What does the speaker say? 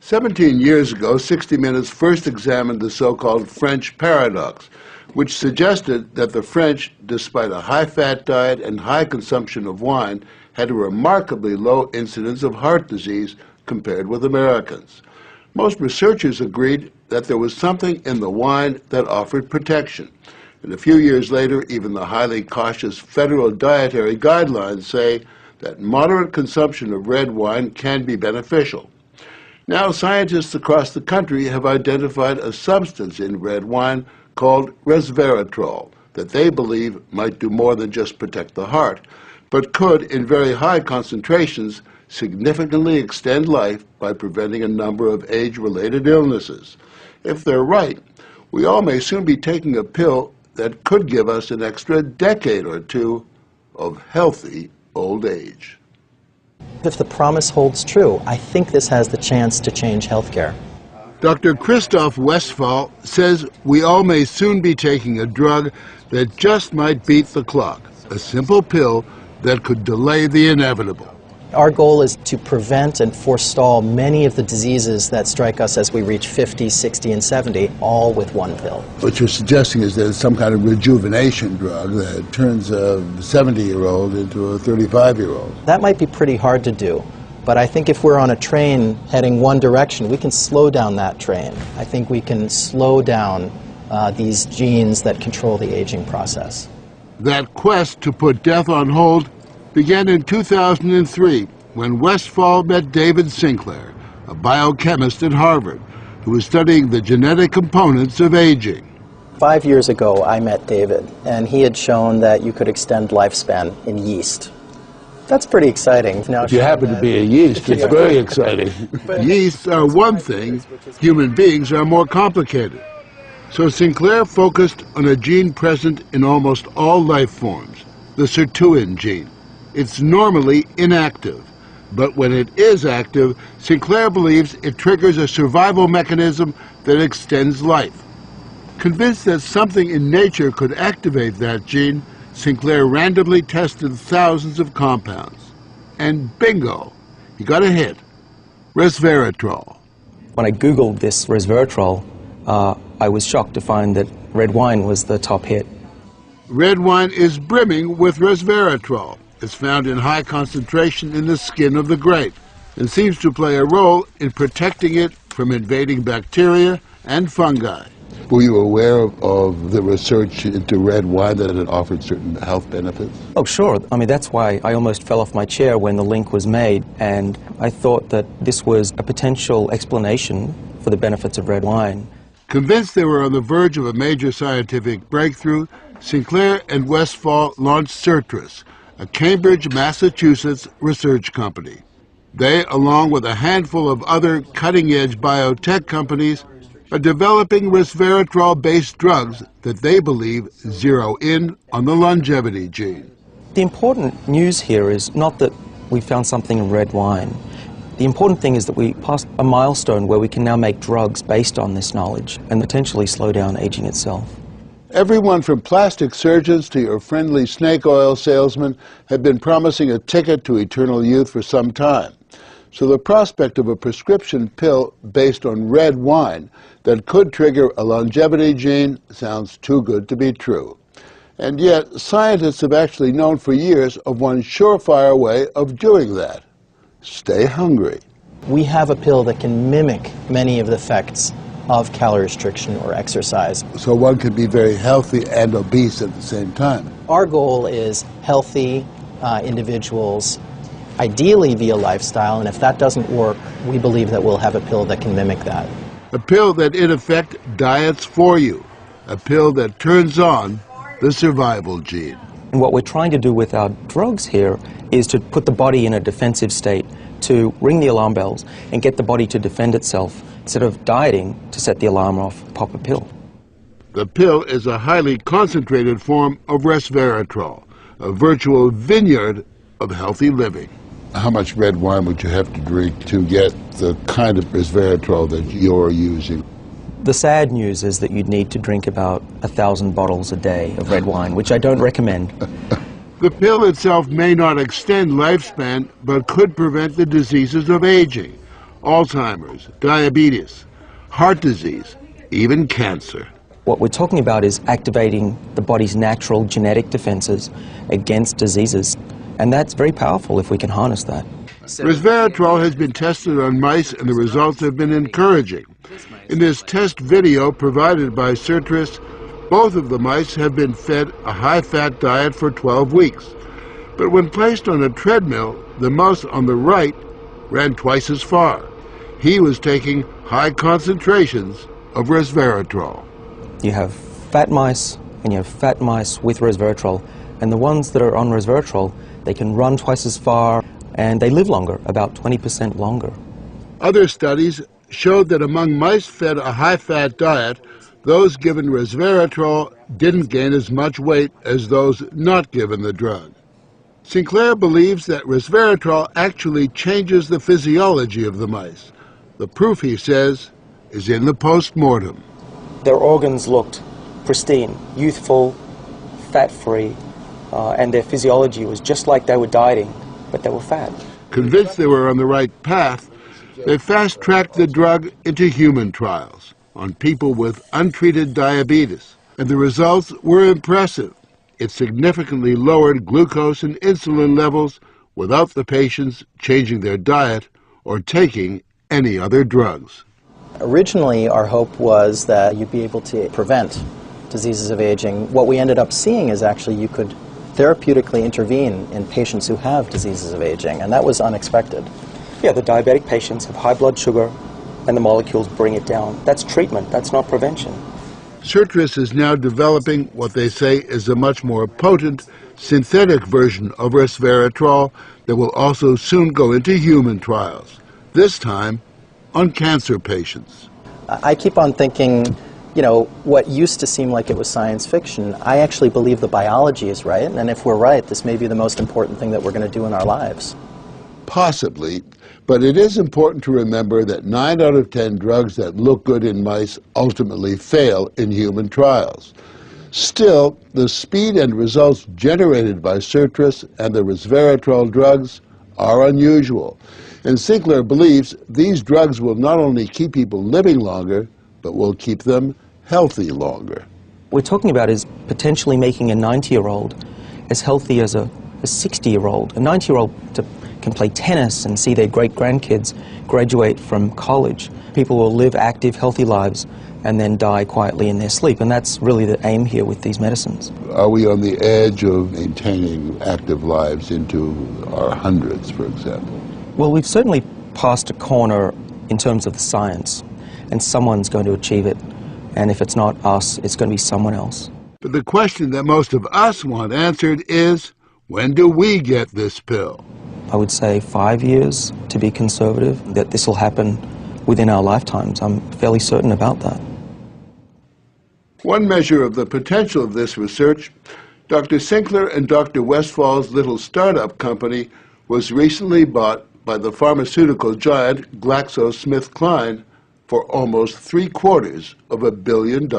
17 years ago, 60 Minutes first examined the so-called French paradox, which suggested that the French, despite a high-fat diet and high consumption of wine, had a remarkably low incidence of heart disease compared with Americans. Most researchers agreed that there was something in the wine that offered protection. And a few years later, even the highly cautious federal dietary guidelines say that moderate consumption of red wine can be beneficial. Now, scientists across the country have identified a substance in red wine called Resveratal that they believe might do more than just protect the heart, but could, in very high concentrations, significantly extend life by preventing a number of age-related illnesses. If they're right, we all may soon be taking a pill that could give us an extra decade or two of healthy old age. If the promise holds true, I think this has the chance to change healthcare. Dr. Christoph Westphal says we all may soon be taking a drug that just might beat the clock, a simple pill that could delay the inevitable. Our goal is to prevent and forestall many of the diseases that strike us as we reach 50, 60, and 70, all with one pill. What you're suggesting is that it's some kind of rejuvenation drug that turns a 70-year-old into a 35-year-old. That might be pretty hard to do, but I think if we're on a train heading one direction, we can slow down that train. I think we can slow down these genes that control the aging process. That quest to put death on hold began in 2003 when Westphal met David Sinclair, a biochemist at Harvard, who was studying the genetic components of aging. 5 years ago, I met David, and he had shown that you could extend lifespan in yeast. That's pretty exciting. Now, if you happen to be a yeast, it's very exciting. Yeasts are one thing, human beings are more complicated. So Sinclair focused on a gene present in almost all life forms, the sirtuin gene. It's normally inactive, but when it is active, Sinclair believes it triggers a survival mechanism that extends life. Convinced that something in nature could activate that gene, Sinclair randomly tested thousands of compounds. And bingo, he got a hit, Resveratal. When I Googled this Resveratrol, I was shocked to find that red wine was the top hit. Red wine is brimming with Resveratrol. It's found in high concentration in the skin of the grape and seems to play a role in protecting it from invading bacteria and fungi. Were you aware of the research into red wine that it offered certain health benefits? Oh, sure. I mean, that's why I almost fell off my chair when the link was made, and I thought that this was a potential explanation for the benefits of red wine. Convinced they were on the verge of a major scientific breakthrough, Sinclair and Westphal launched Certris, a Cambridge, Massachusetts research company. They, along with a handful of other cutting-edge biotech companies, are developing resveratrol-based drugs that they believe zero in on the longevity gene. The important news here is not that we found something in red wine. The important thing is that we passed a milestone where we can now make drugs based on this knowledge and potentially slow down aging itself. Everyone from plastic surgeons to your friendly snake oil salesman have been promising a ticket to eternal youth for some time. So the prospect of a prescription pill based on red wine that could trigger a longevity gene sounds too good to be true. And yet, scientists have actually known for years of one surefire way of doing that. Stay hungry. We have a pill that can mimic many of the effects of calorie restriction or exercise. So one can be very healthy and obese at the same time. Our goal is healthy individuals, ideally via lifestyle, and if that doesn't work, we believe that we'll have a pill that can mimic that. A pill that, in effect, diets for you. A pill that turns on the survival gene. And what we're trying to do with our drugs here is to put the body in a defensive state, to ring the alarm bells and get the body to defend itself, instead of dieting to set the alarm off, pop a pill. The pill is a highly concentrated form of resveratrol, a virtual vineyard of healthy living. How much red wine would you have to drink to get the kind of resveratrol that you're using? The sad news is that you'd need to drink about 1,000 bottles a day of red wine, which I don't recommend. The pill itself may not extend lifespan, but could prevent the diseases of aging. Alzheimer's, diabetes, heart disease, even cancer. What we're talking about is activating the body's natural genetic defenses against diseases, and that's very powerful if we can harness that. Resveratrol has been tested on mice and the results have been encouraging. In this test video provided by Sertris, both of the mice have been fed a high-fat diet for 12 weeks. But when placed on a treadmill, the mouse on the right ran twice as far. He was taking high concentrations of resveratrol. You have fat mice and you have fat mice with resveratrol, and the ones that are on resveratrol, they can run twice as far and they live longer, about 20% longer. Other studies showed that among mice fed a high-fat diet, those given resveratrol didn't gain as much weight as those not given the drug. Sinclair believes that resveratrol actually changes the physiology of the mice. The proof, he says, is in the post-mortem. Their organs looked pristine, youthful, fat-free, and their physiology was just like they were dieting, but they were fat. Convinced they were on the right path, they fast-tracked the drug into human trials on people with untreated diabetes, and the results were impressive. It significantly lowered glucose and insulin levels without the patients changing their diet or taking any other drugs. Originally, our hope was that you'd be able to prevent diseases of aging. What we ended up seeing is actually you could therapeutically intervene in patients who have diseases of aging, and that was unexpected. Yeah, the diabetic patients have high blood sugar and the molecules bring it down. That's treatment, that's not prevention. Sertris is now developing what they say is a much more potent synthetic version of resveratrol that will also soon go into human trials, this time on cancer patients. I keep on thinking, you know, what used to seem like it was science fiction, I actually believe the biology is right, and if we're right, this may be the most important thing that we're going to do in our lives. Possibly, but it is important to remember that 9 out of 10 drugs that look good in mice ultimately fail in human trials. Still, the speed and results generated by Sertris and the resveratrol drugs are unusual, and Sinclair believes these drugs will not only keep people living longer, but will keep them healthy longer. What we're talking about is potentially making a 90-year-old as healthy as a 60-year-old. A 90-year-old can play tennis and see their great-grandkids graduate from college. People will live active, healthy lives and then die quietly in their sleep, and that's really the aim here with these medicines. Are we on the edge of maintaining active lives into our hundreds, for example? Well, we've certainly passed a corner in terms of the science, and someone's going to achieve it, and if it's not us, it's going to be someone else. But the question that most of us want answered is, when do we get this pill? I would say 5 years, to be conservative, that this will happen within our lifetimes. I'm fairly certain about that. One measure of the potential of this research, Dr. Sinclair and Dr. Westfall's little startup company was recently bought by the pharmaceutical giant GlaxoSmithKline for almost $750 million.